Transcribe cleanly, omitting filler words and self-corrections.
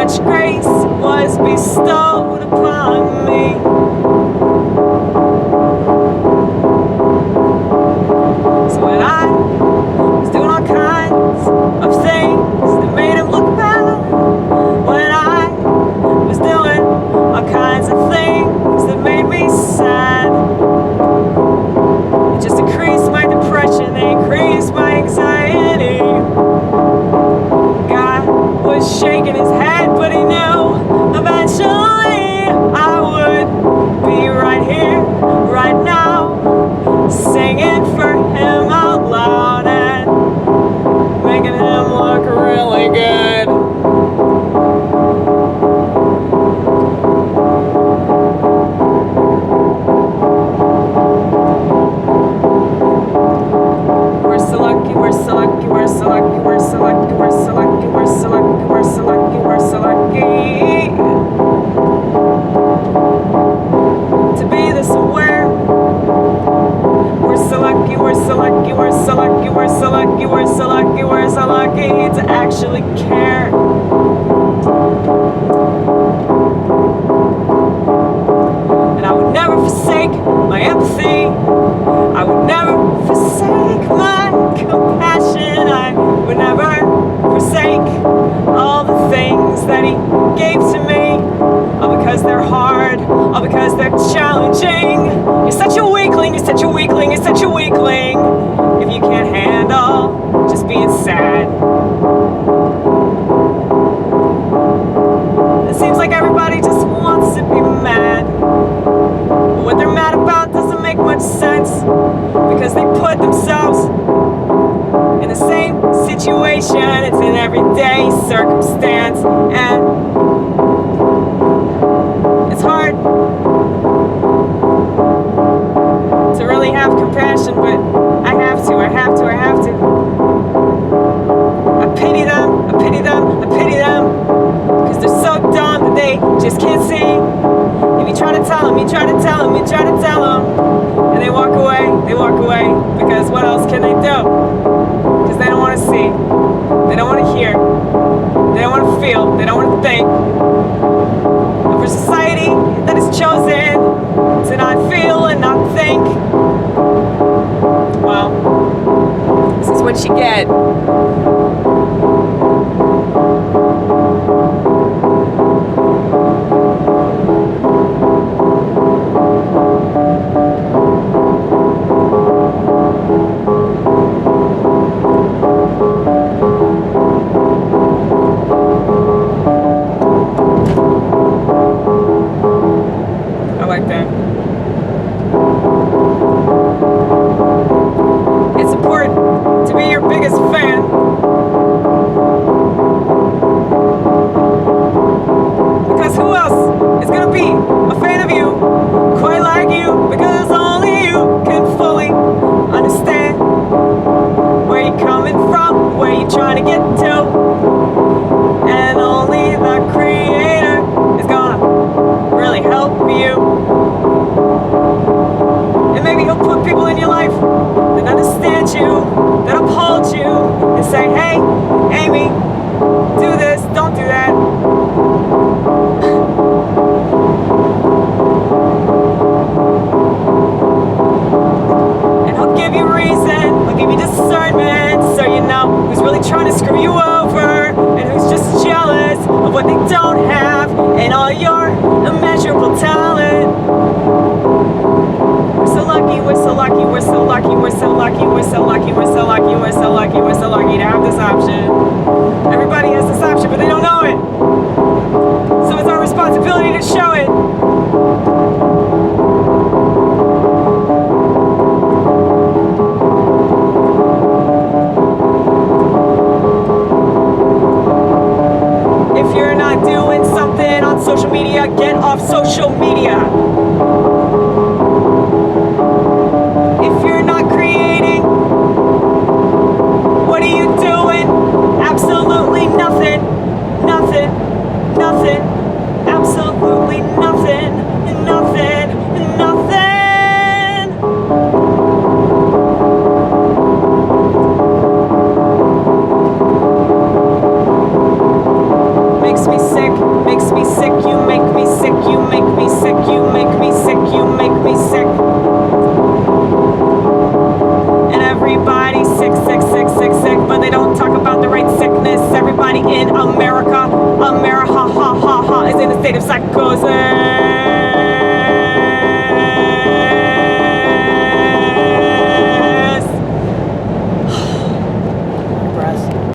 much grace was bestowed upon me. So when I was doing all kinds of things that made him look bad, when I was doing all kinds of things that made me sad, it just increased my depression, they increased my anxiety. God was shaking his head, but he knew eventually I would be right here, right now, singing for him out loud and making him look really good. We're so lucky, we're so lucky, we're so lucky, we're so lucky, we're so lucky, we're so lucky, we're so lucky, we're so lucky to be this aware. We're so lucky, we're so lucky, we're so lucky, we're so lucky, we're so lucky, we're so lucky to actually care. And I would never forsake my empathy. I would never forsake my compassion. I would never forsake all the things that he gave to me, all because they're hard, all because they're challenging. You're such a weakling, you're such a weakling, you're such a weakling if you can't handle just being sad. It seems like everybody just wants to be mad, but what they're mad about doesn't make much sense, because they put themselves in the same situation. It's an everyday circumstance, and it's hard to really have compassion, but I have to. I pity them, I pity them, I pity them, because they're so dumb that they just can't see. If you try to tell them, you try to tell them, you try to tell them, and they walk away, because what else can they do? Because they don't want to see, they don't want to hear, they don't want to feel, they don't want to think. And for society that has chosen to not feel and not think, well, this is what you get. I like that. It's important to be your biggest fan. Because who else is going to be a fan of you quite like you? Because only you can fully understand where you're coming from, where you're trying to get to. And only the Creator is going to really help you. And maybe he'll put people in your life that understand you, that uphold you, and say, hey, Amy, do this, don't do that. And he'll give you reason, he'll give you discernment, so you know who's really trying to screw you over, and who's just jealous of what they don't have, and all your immeasurable talent. We're so lucky, we're so lucky, we're so lucky, we're so lucky, we're so lucky, we're so lucky, we're so lucky, we're so lucky to have this option. Everybody has this option, but they don't know it. So it's our responsibility to show it. If you're not doing something on social media, get off social media. If you're not creating, what are you doing? Absolutely nothing. Nothing. Nothing. Absolutely nothing. Nothing. Nothing. Makes me sick. in America. America, ha ha ha ha, is in a state of psychosis.